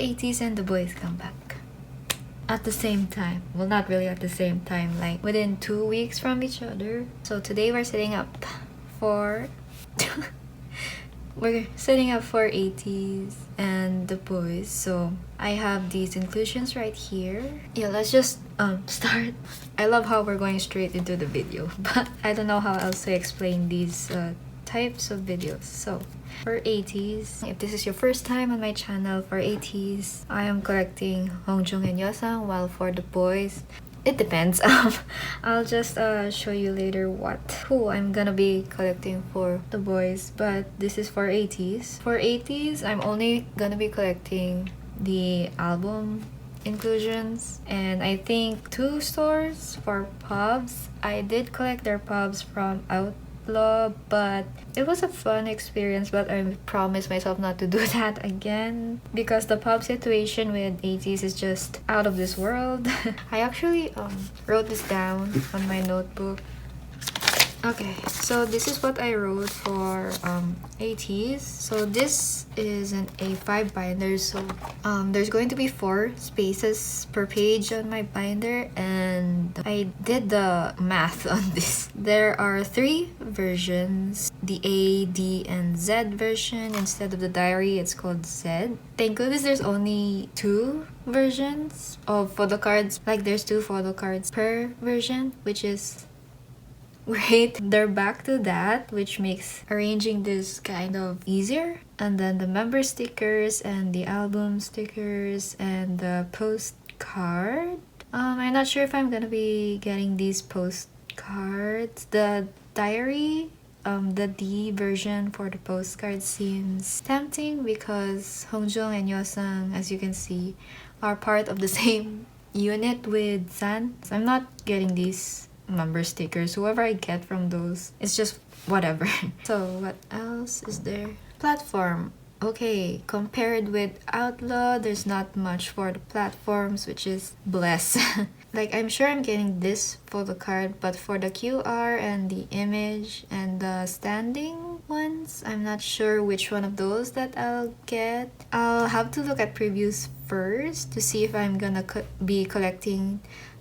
ateez and the boys come back at the same time. Well, not really at the same time, like within 2 weeks from each other. So today we're setting up for we're setting up for ateez and the boys. So I have these inclusions right here. Yeah, let's just start. I love how we're going straight into the video, but I don't know how else to explain these types of videos. So for ateez, if this is your first time on my channel, for ateez, I am collecting Hongjung and Yosang, while for the boys, it depends. I'll just show you later who I'm gonna be collecting for the boys, but this is for ateez. For ateez, I'm only gonna be collecting the album inclusions, and I think 2 stores for pubs. I did collect their pubs from Outlaw, but it was a fun experience, but I promised myself not to do that again because the pub situation with ateez is just out of this world. I actually wrote this down on my notebook. Okay, so this is what I wrote for ateez. So this is an A5 binder, so there's going to be 4 spaces per page on my binder, and I did the math on this. There are 3 versions: the A, D, and Z version. Instead of the diary, it's called Z. Thank goodness there's only 2 versions of photo cards. Like there's 2 photo cards per version, which is great. They're back to that, which makes arranging this kind of easier. And then the member stickers and the album stickers and the postcard. I'm not sure if I'm gonna be getting these postcards. The diary, the D version for the postcard seems tempting because Hongjung and Yosang, as you can see, are part of the same unit with San. So I'm not getting these member stickers. Whoever I get from those, it's just whatever. So what else is there? Platform. Okay, compared with Outlaw, there's not much for the platforms, which is bless. Like, I'm sure I'm getting this photo card, but for the QR and the image and the standing ones, I'm not sure which one of those that I'll get. I'll have to look at previews first to see if I'm gonna be collecting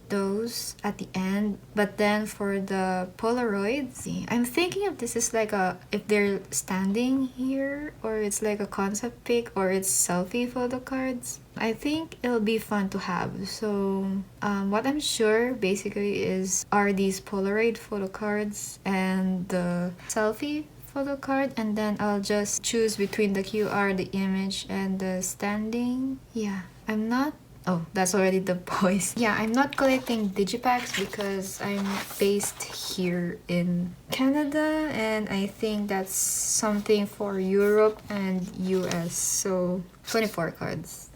those at the end. But then for the Polaroids, I'm thinking if this is like if they're standing here, or it's like a concept pic, or it's selfie photo cards. I think it'll be fun to have. So what I'm sure basically are these Polaroid photo cards and the selfie photo card, and then I'll just choose between the QR, the image, and the standing. Yeah, oh, that's already the boys. Yeah, I'm not collecting digipacks because I'm based here in Canada, and I think that's something for Europe and US. So 24 cards.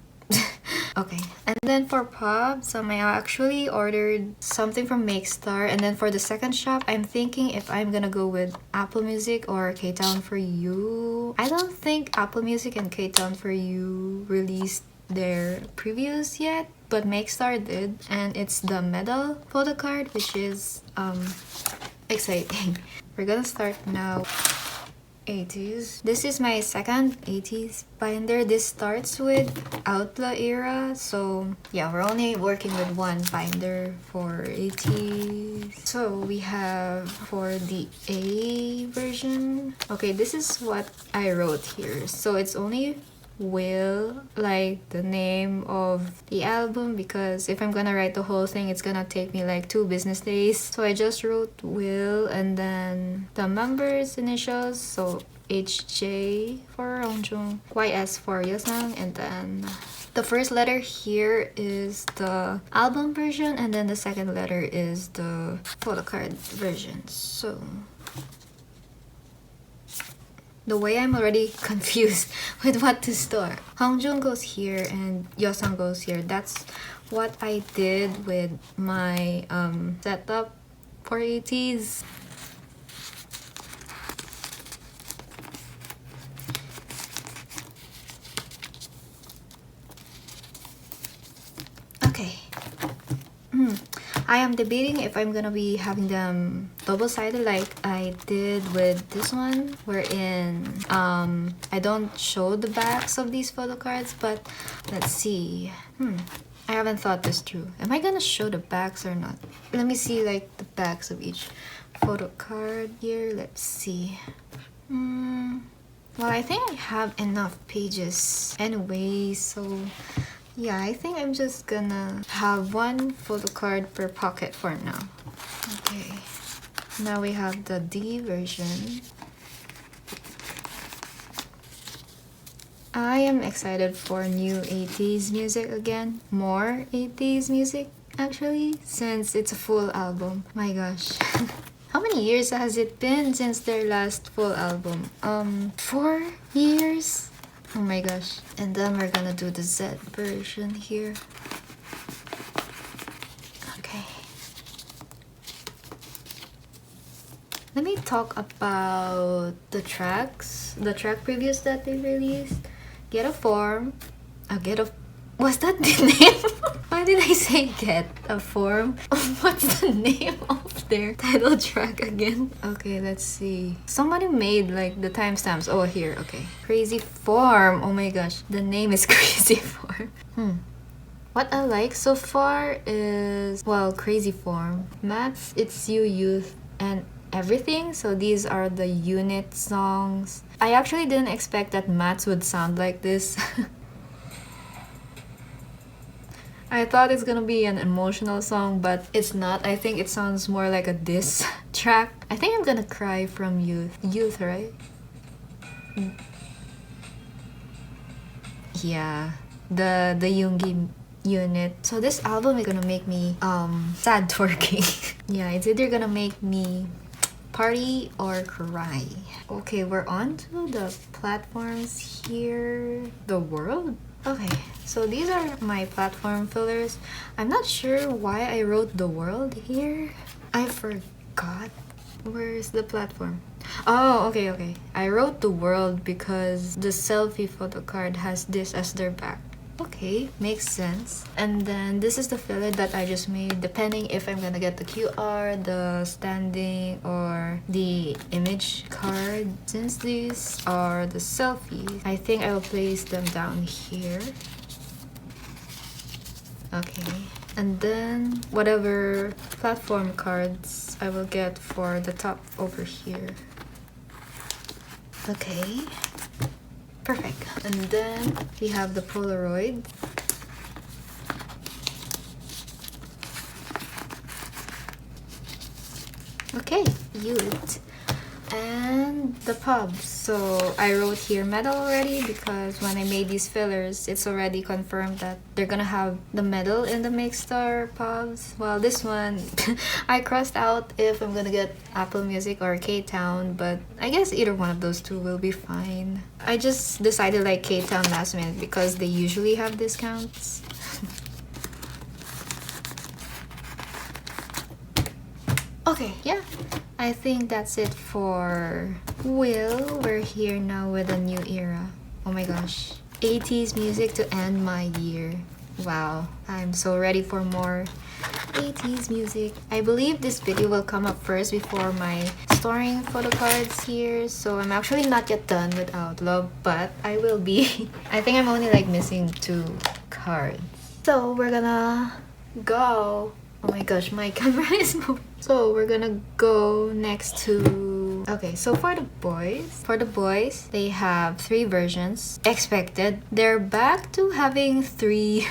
Okay, and then for pubs, I actually ordered something from Makestar, and then for the second shop, I'm thinking if I'm gonna go with Apple Music or K-Town For You. I don't think Apple Music and K-Town For You released their previews yet, but Makestar did, and it's the medal photo card, which is exciting. We're gonna start now. ateez. This is my second ateez binder. This starts with Outlaw era, so yeah, we're only working with 1 binder for ateez. So we have for the A version. Okay, this is what I wrote here. So it's only Will, like the name of the album, because if I'm gonna write the whole thing, it's gonna take me like 2 business days. So I just wrote Will, and then the members' initials, so HJ for Hongjung, YS for Yosang, and then the first letter here is the album version, and then the second letter is the photo card version. So the way I'm already confused with what to store. Hongjung goes here and Yosang goes here. That's what I did with my setup for ateez. Okay. I am debating if I'm gonna be having them double-sided like I did with this one, wherein I don't show the backs of these photo cards, but let's see. I haven't thought this through. Am I gonna show the backs or not? Let me see like the backs of each photo card here. Let's see. Well, I think I have enough pages anyway, so yeah, I think I'm just gonna have one photo card per pocket for now. Okay, now we have the D version. I am excited for new ateez music again. More ateez music, actually, since it's a full album. My gosh. How many years has it been since their last full album? 4 years? Oh my gosh. And then we're gonna do the Z version here. Okay. Let me talk about the tracks. The track previews that they released. Get a Form. Was that the name? Why did I say Get a Form? What's the name of their title track again? Okay, let's see. Somebody made like the timestamps. Oh, here. Okay. Crazy Form. Oh my gosh. The name is Crazy Form. What I like so far is, well, Crazy Form, Maths, It's You, Youth, and Everything. So these are the unit songs. I actually didn't expect that Maths would sound like this. I thought it's gonna be an emotional song, but it's not. I think it sounds more like a diss track. I think I'm gonna cry from Youth. Youth, right? Yeah, the Yoongi unit. So this album is gonna make me sad twerking. Yeah, it's either gonna make me party or cry. Okay, we're on to the platforms here. The world? Okay, so these are my platform fillers. I'm not sure why I wrote the world here. I forgot. Where's the platform? Oh, okay. I wrote the world because the selfie photo card has this as their back. Okay, makes sense. And then this is the filler that I just made, depending if I'm gonna get the QR, the standing, or the image card. Since these are the selfies, I think I will place them down here. Okay. And then whatever platform cards I will get for the top over here. Okay. Perfect. And then we have the Polaroid. Okay, youth. And the pubs. So I wrote here medal already because when I made these fillers, it's already confirmed that they're gonna have the medal in the Mixstar pubs. Well, this one, I crossed out if I'm gonna get Apple Music or K-Town, but I guess either one of those two will be fine. I just decided like K-Town last minute because they usually have discounts. Okay, yeah, I think that's it for Will. We're here now with a new era. Oh my gosh. ateez music to end my year. Wow, I'm so ready for more ateez music. I believe this video will come up first before my storing photo cards here. So I'm actually not yet done with Outlaw, but I will be. I think I'm only like missing 2 cards. So we're gonna go. Oh my gosh, my camera is moving. So we're gonna go next to... Okay, so for the boys, they have 3 versions. Expected. They're back to having 3...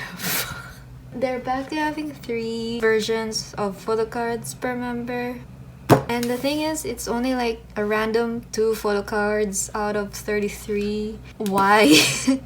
They're back to having 3 versions of photo cards per member. And the thing is, it's only like a random 2 photo cards out of 33. Why?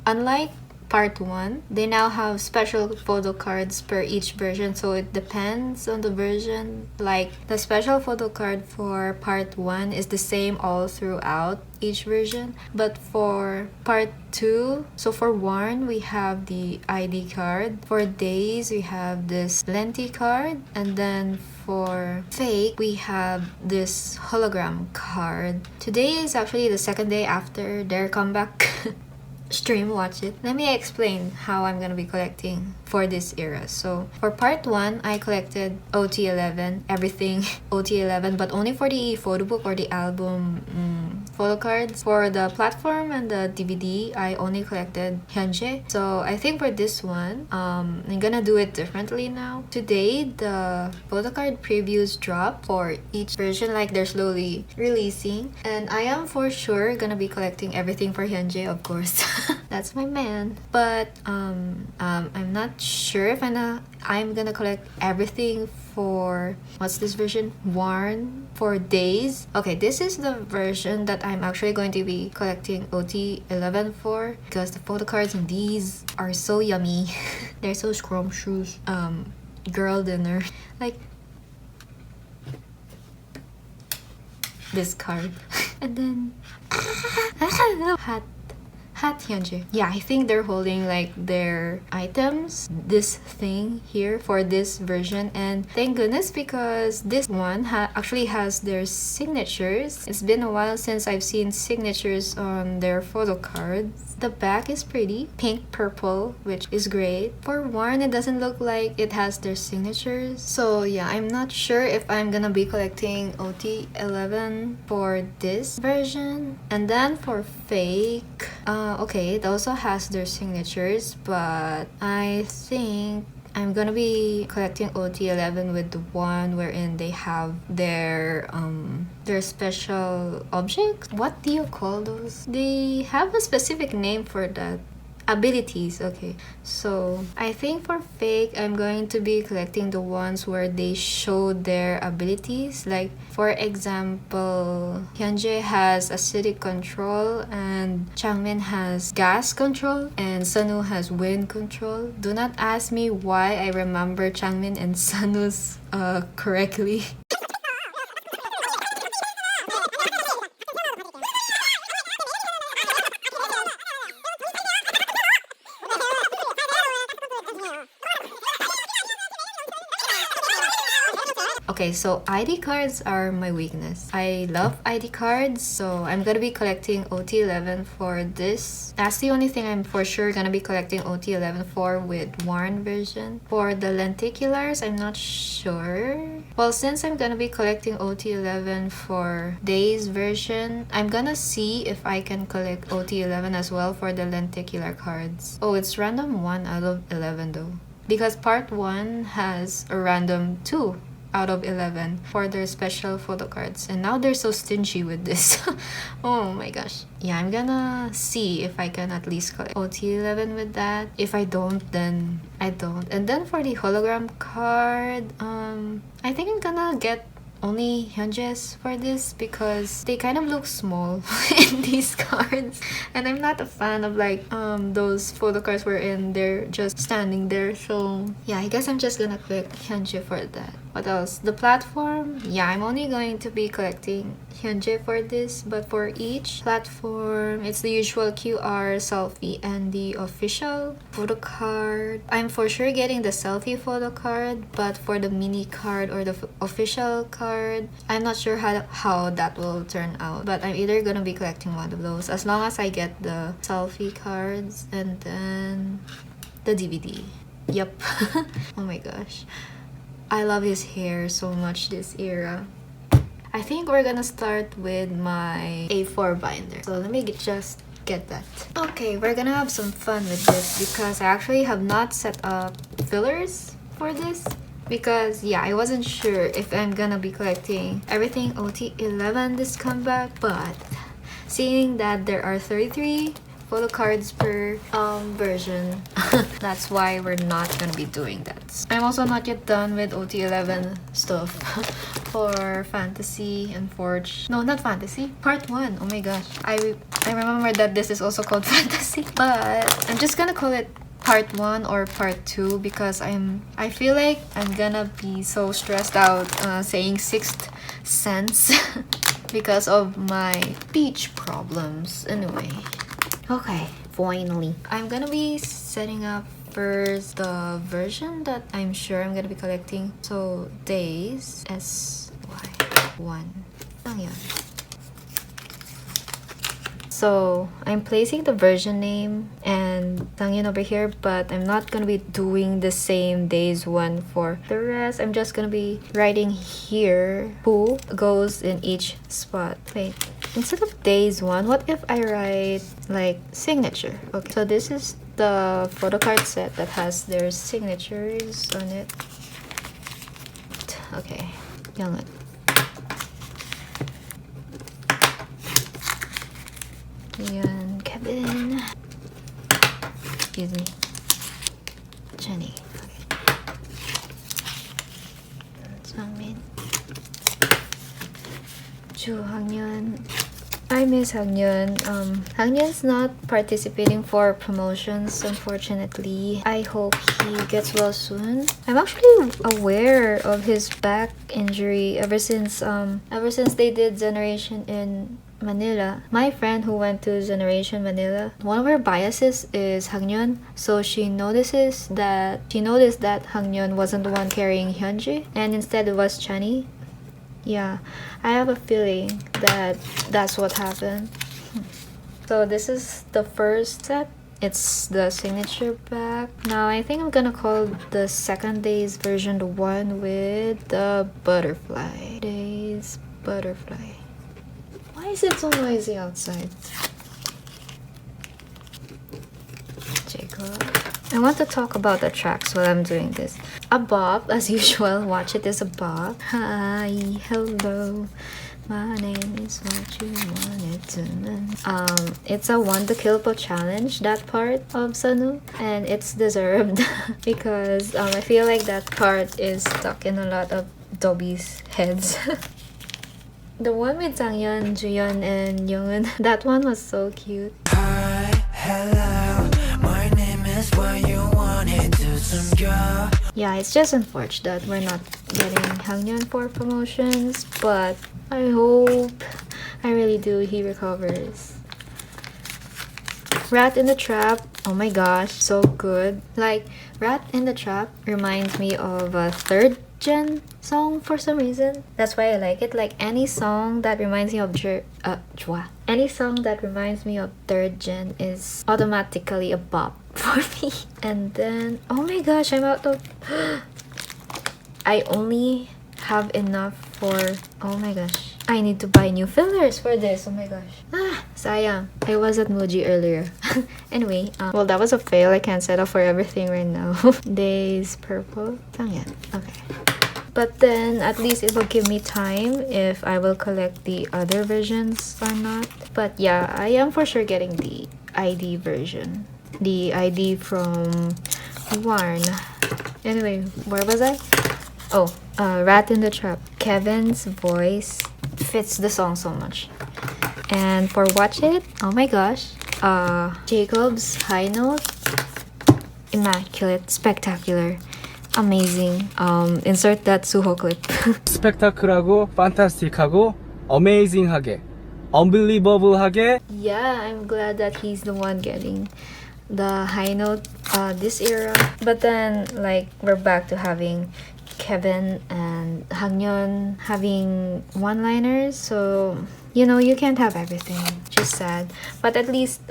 Unlike Part 1, they now have special photo cards per each version, so it depends on the version. Like the special photo card for Part 1 is the same all throughout each version, but for Part 2, so for Warren we have the ID card, for Days we have this Lenti card, and then for Fake we have this hologram card. Today is actually the 2nd day after their comeback. stream watch it. Let me explain how I'm gonna be collecting for this era. So for part 1, I collected OT11, everything OT11, but only for the photo book or the album photo cards. For the platform and the DVD, I only collected Hyunjae. So I think for this one, I'm gonna do it differently now. Today, the photo card previews drop for each version, like they're slowly releasing, and I am for sure gonna be collecting everything for Hyunjae, of course. That's my man. But I'm not sure if I'm gonna collect everything for, what's this version? Warn for days. Okay, this is the version that I'm actually going to be collecting OT11 for, because the photo cards in these are so yummy. They're so scrumptious. Girl dinner. Like this card. And then Hat Hyunjae. Yeah, I think they're holding like their items, this thing here for this version, and thank goodness because this one actually has their signatures. It's been a while since I've seen signatures on their photo cards. The back is pretty, pink purple, which is great. For Warren, it doesn't look like it has their signatures. So yeah, I'm not sure if I'm gonna be collecting OT11 for this version. And then for Fake, okay, it also has their signatures, but I think I'm gonna be collecting OT11 with the one wherein they have their special objects. What do you call those? They have a specific name for that. Abilities. Okay, so I think for Fake, I'm going to be collecting the ones where they show their abilities. Like for example, Hyunjae has acidic control, and Changmin has gas control, and Sunu has wind control. Do not ask me why I remember Changmin and Sunu's correctly. Okay, so ID cards are my weakness. I love ID cards, so I'm gonna be collecting OT11 for this. That's the only thing I'm for sure gonna be collecting OT11 for with Warren version. For the lenticulars, I'm not sure. Well, since I'm gonna be collecting OT11 for Days version, I'm gonna see if I can collect OT11 as well for the lenticular cards. Oh, it's random 1 out of 11 though, because part 1 has a random 2 out of 11 for their special photo cards, and now they're so stingy with this. Oh my gosh. Yeah, I'm gonna see if I can at least collect OT11 with that. If I don't, then I don't. And then for the hologram card, I think I'm gonna get only Hyunjae's for this because they kind of look small in these cards, and I'm not a fan of like those photo cards wherein they're just standing there. So yeah, I guess I'm just gonna collect Hyunjae for that. What else? The platform, yeah, I'm only going to be collecting Hyunjae for this, but for each platform, it's the usual QR, selfie, and the official photo card. I'm for sure getting the selfie photo card, but for the mini card or the official card, I'm not sure how that will turn out, but I'm either gonna be collecting one of those as long as I get the selfie cards and then the DVD. Yep. Oh my gosh, I love his hair so much this era. I think we're gonna start with my A4 binder. So let me just get that. Okay, we're gonna have some fun with this because I actually have not set up fillers for this. Because yeah, I wasn't sure if I'm gonna be collecting everything OT11 this comeback, but seeing that there are 33 photo cards per version, that's why we're not gonna be doing that. I'm also not yet done with OT11 stuff for Fantasy and Forge. No, not Fantasy, part 1. Oh my gosh, I remember that this is also called Fantasy, but I'm just gonna call it part 1 or part 2 because I feel like I'm gonna be so stressed out saying sixth sense because of my speech problems. Anyway, okay, finally I'm gonna be setting up first the version that I'm sure I'm gonna be collecting. So Days SY1 lang yun. So I'm placing the version name and Sangyeon over here, but I'm not gonna be doing the same days one for the rest. I'm just gonna be writing here who goes in each spot. Wait, instead of days one, what if I write like signature? Okay, so this is the photo card set that has their signatures on it. Okay, Youngwood. Ian, Kevin. Excuse me. Jenny. Okay. Sangmin. Ju Hangyeon. I miss Hangyeon. Hangyeon's not participating for promotions, unfortunately. I hope he gets well soon. I'm actually aware of his back injury ever since they did Generation in Manila. My friend who went to Generation Manila, one of her biases is Hangyeon, so she noticed that Hangyeon wasn't the one carrying Hyunji, and instead it was Chani. Yeah, I have a feeling that that's what happened. So this is the first set. It's the signature back. Now I think I'm gonna call the second day's version the one with the butterfly. Day's butterfly. Why is it so noisy outside? Jacob. I want to talk about the tracks while I'm doing this. A bop, as usual. Watch It is a bop. Hi, hello. My name is what you wanted to know. It's a 1 to kill po challenge, that part of Sanu, and it's deserved because I feel like that part is stuck in a lot of Dobby's heads. The one with Sangyeon, Juyeon, and Youngwood, that one was so cute. Hi, hello, my name is what you wanted to some girl. Yeah, it's just unfortunate that we're not getting Hangyeon for promotions, but I really do, he recovers. Rat in the Trap, oh my gosh, so good. Like, Rat in the Trap reminds me of a third gen song for some reason. That's why I like it. Like any song that reminds me of any song that reminds me of third gen is automatically a bop for me. And then oh my gosh, I'm out of I only have enough for oh my gosh. I need to buy new fillers for this. Oh my gosh. Sayang. I was at Muji earlier. Anyway, well, that was a fail. I can't set up for everything right now. Days purple. Sangyeon. Okay. But then, at least it will give me time if I will collect the other versions or not. But yeah, I am for sure getting the ID version. The ID from Warn. Anyway, where was I? Oh, Rat in the Trap. Kevin's voice fits the song so much. And for Watch It, oh my gosh, Jacob's high note, immaculate, spectacular, amazing. Insert that Suho clip. 스펙타클하고 판타스틱하고 어메이징하게 unbelievable하게. Yeah, I'm glad that he's the one getting the high note this era. But then, like, we're back to having Kevin and Hangyeon having one-liners, so you know you can't have everything. Just sad, but at least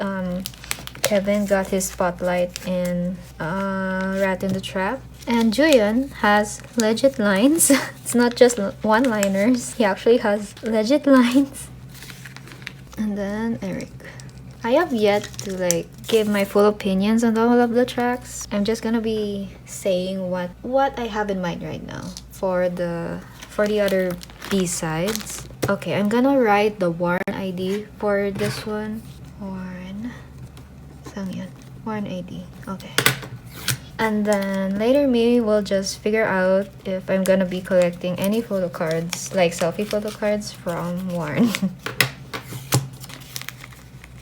Kevin got his spotlight in Rat in the Trap, and Juyeon has legit lines. It's not just one-liners. He actually has legit lines. And then Eric. I have yet to like give my full opinions on all of the tracks. I'm just gonna be saying what I have in mind right now for the other B-sides. Okay, I'm gonna write the Warn ID for this one. Warn Sangyeon. Warn ID. Okay. And then later maybe we'll just figure out if I'm gonna be collecting any photo cards, like selfie photo cards from Warn.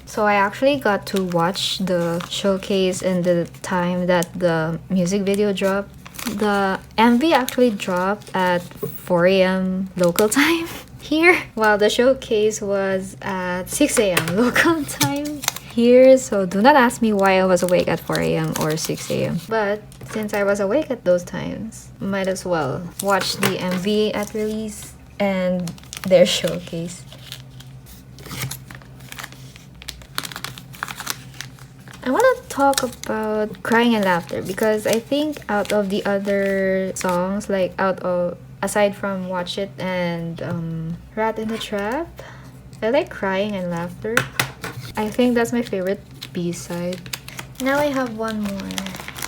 So I actually got to watch the showcase in the time that the music video dropped. The MV actually dropped at 4 a.m. local time here, while the showcase was at 6 a.m. local time here. So do not ask me why I was awake at 4 a.m. or 6 a.m. But since I was awake at those times, might as well watch the MV at release and their showcase. talk about Crying and Laughter, because I think out of the other songs, like aside from Watch It and Rat in the Trap, I like Crying and Laughter. I think that's my favorite B-side. Now I have one more.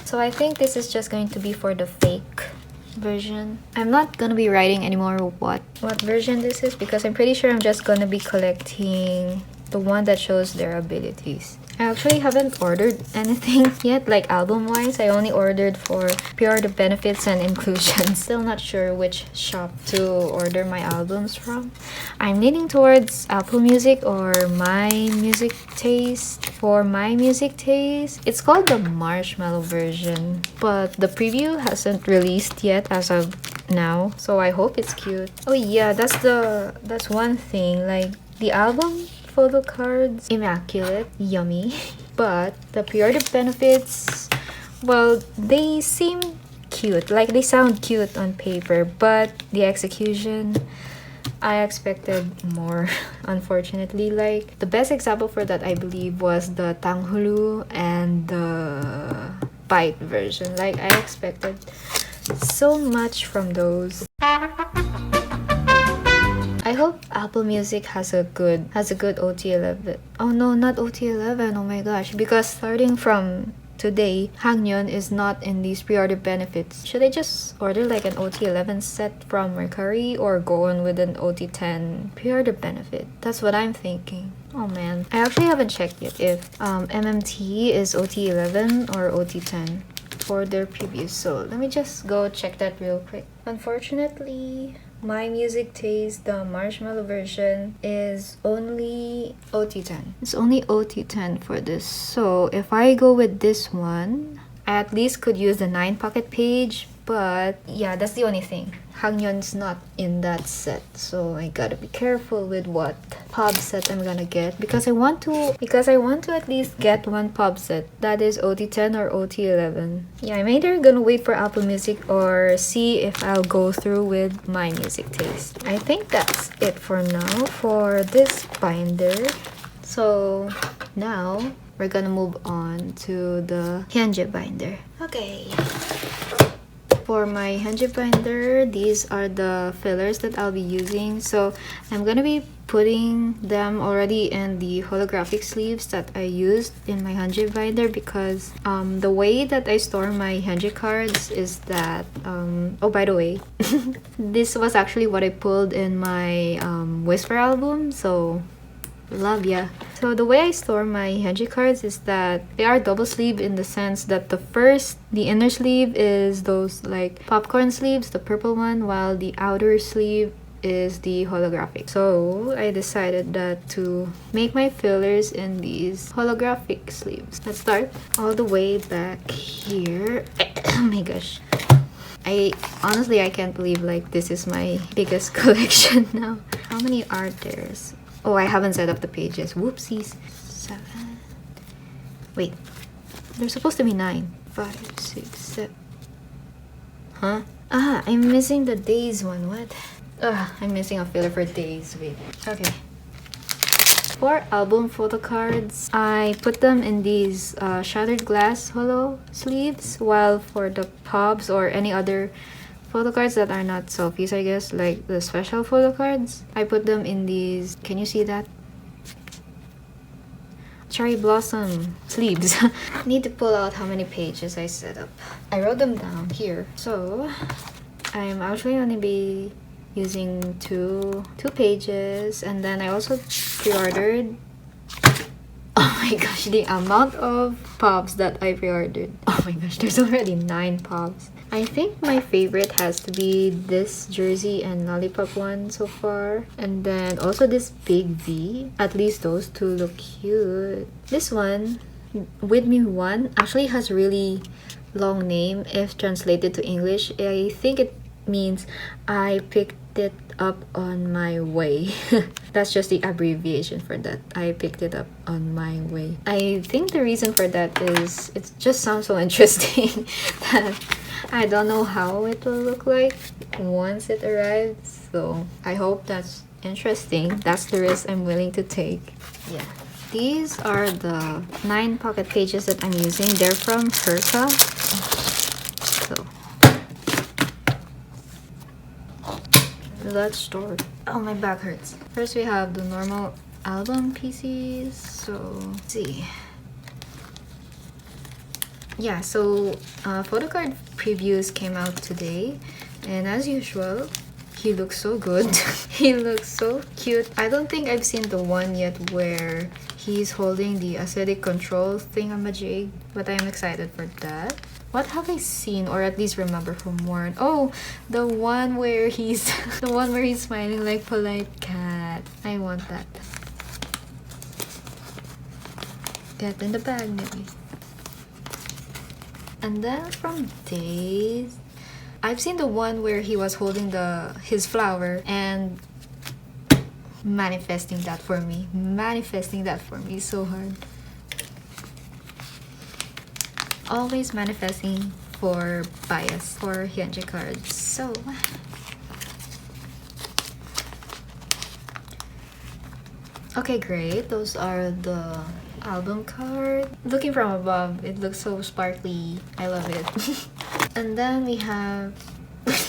So I think this is just going to be for the fake version. I'm not gonna be writing anymore what version this is, because I'm pretty sure I'm just gonna be collecting the one that shows their abilities. I actually haven't ordered anything yet, like album-wise. I only ordered for PR the benefits and inclusion. Still not sure which shop to order my albums from. I'm leaning towards Apple Music or My Music Taste. For My Music Taste, it's called the Marshmallow version, but the preview hasn't released yet as of now, so I hope it's cute. Oh yeah, that's one thing, like the album photo cards, immaculate, yummy, but the pre-order benefits, well, they seem cute, like they sound cute on paper, but the execution, I expected more, unfortunately. Like the best example for that, I believe, was the Tanghulu and the Bite version. Like I expected so much from those. I hope Apple Music has a good OT11. Oh no, not OT11. Oh my gosh, because starting from today, Hangyeon is not in these pre-order benefits. Should I just order like an OT11 set from Mercari or go on with an OT10 pre-order benefit? That's what I'm thinking. Oh man, I actually haven't checked yet if MMT is OT11 or OT10 for their previews. So let me just go check that real quick. Unfortunately, My Music Taste, the Marshmallow version, is only OT10. It's only OT10 for this. So if I go with this one, I at least could use the 9 pocket page. But yeah, that's the only thing. Hangyeon's not in that set, so I gotta be careful with what pub set I'm gonna get, because I want to at least get one pub set that is OT10 or OT11. Yeah, I'm either gonna wait for Apple Music or see if I'll go through with My Music Taste. I think that's it for now for this binder. So now we're gonna move on to the Hyunjin binder. Okay. For my Hyunjin binder, these are the fillers that I'll be using. So I'm gonna be putting them already in the holographic sleeves that I used in my Hyunjin binder, because the way that I store my Hyunjin cards is that oh, by the way, this was actually what I pulled in my Whisper album, so love ya. So the way I store my Hyunjin cards is that they are double sleeve, in the sense that the inner sleeve is those like popcorn sleeves, the purple one, while the outer sleeve is the holographic. So I decided that to make my fillers in these holographic sleeves. Let's start all the way back here. Oh my gosh, I can't believe like this is my biggest collection now. How many are there? Oh, I haven't set up the pages. Whoopsies. 7. Wait. There's supposed to be 9. 5, 6, 7. Huh? Ah, I'm missing the days one. What? I'm missing a filler for days. Wait. Okay. For album photo cards, I put them in these shattered glass holo sleeves, while for the pubs or any other photo cards that are not selfies, I guess, like the special photo cards, I put them in these, can you see that? Cherry blossom sleeves. Need to pull out how many pages I set up. I wrote them down here. So I'm actually gonna be using two pages, and then I also pre-ordered. Oh my gosh, the amount of pops that I pre-ordered. Oh my gosh, there's already 9 pops. I think my favorite has to be this jersey and lollipop one so far, and then also this big V. At least those two look cute. This one, With Me One, actually has really long name if translated to English. I think it means I picked it up on my way. That's just the abbreviation for that. I picked it up on my way. I think the reason for that is it just sounds so interesting that I don't know how it will look like once it arrives. So I hope that's interesting. That's the risk I'm willing to take. Yeah. These are the 9 pocket pages that I'm using. They're from Herka. So let's start. Oh, my back hurts. First we have the normal album pieces. So let's see. Yeah, so photo card previews came out today, and as usual, he looks so good. He looks so cute. I don't think I've seen the one yet where he's holding the aesthetic control thingamajig, but I'm excited for that. What have I seen or at least remember from Warren? Oh, the one where he's the one where he's smiling like polite cat. I want that. Get in the bag, maybe. And then from Days, I've seen the one where he was holding his flower and manifesting that for me. Manifesting that for me so hard. Always manifesting for bias or hyunji cards. So okay, great. Those are the album card. Looking from above, it looks so sparkly. I love it. And then we have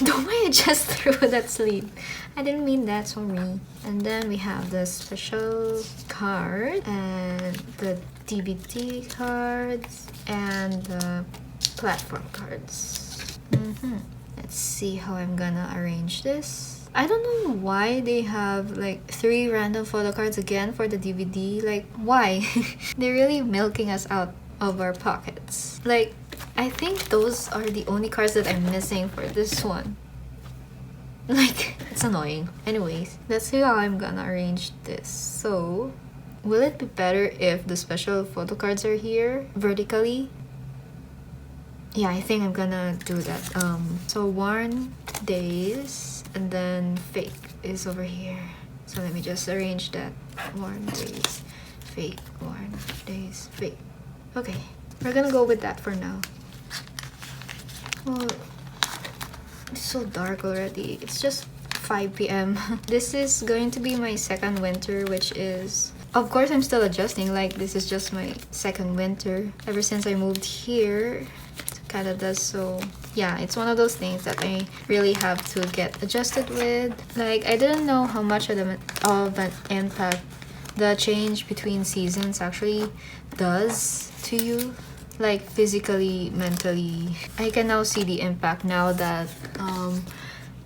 don't mind I just threw that sleeve. I didn't mean that, sorry. And then we have the special card and the DVD cards and the platform cards. Let's see how I'm gonna arrange this. I don't know why they have like 3 random photo cards again for the DVD. Like, why? They're really milking us out of our pockets. Like, I think those are the only cards that I'm missing for this one. Like, it's annoying. Anyways, let's see how I'm gonna arrange this. So, will it be better if the special photo cards are here vertically? Yeah, I think I'm gonna do that. So Worn Days and then Fake is over here. So let me just arrange that. Worn Days, Fake, Worn Days, Fake. Okay, we're gonna go with that for now. Well, it's so dark already. It's just 5 p.m. This is going to be my second winter, which is... Of course, I'm still adjusting. Like, this is just my second winter ever since I moved here to Canada. So yeah, it's one of those things that I really have to get adjusted with. Like, I didn't know how much of an impact the change between seasons actually does to you, like physically, mentally. I can now see the impact now that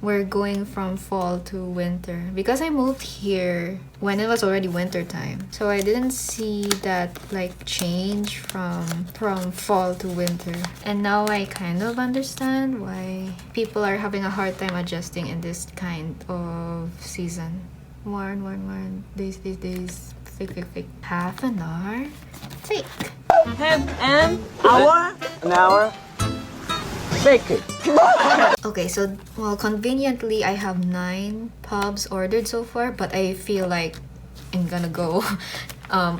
we're going from fall to winter, because I moved here when it was already winter time, so I didn't see that like change from fall to winter. And now I kind of understand why people are having a hard time adjusting in this kind of season. Worn days, fake. Half an hour, fake. Half an hour? An hour. Fake it. Okay, so well, conveniently I have 9 pubs ordered so far, but I feel like I'm gonna go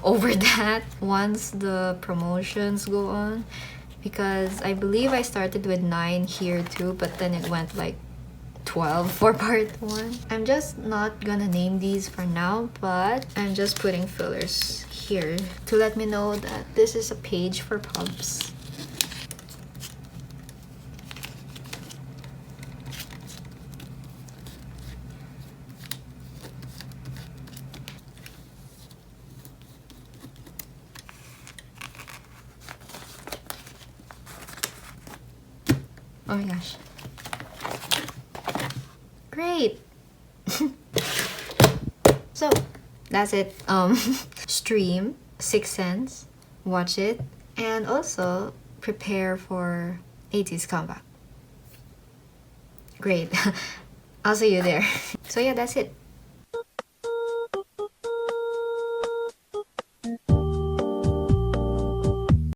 over that once the promotions go on, because I believe I started with 9 here too, but then it went like 12 for part 1. I'm just not gonna name these for now, but I'm just putting fillers here to let me know that this is a page for pubs. Oh my gosh. Great. So that's it. Stream 6 Sense, watch it, and also prepare for ateez comeback. Great. I'll see you there. So yeah, that's it.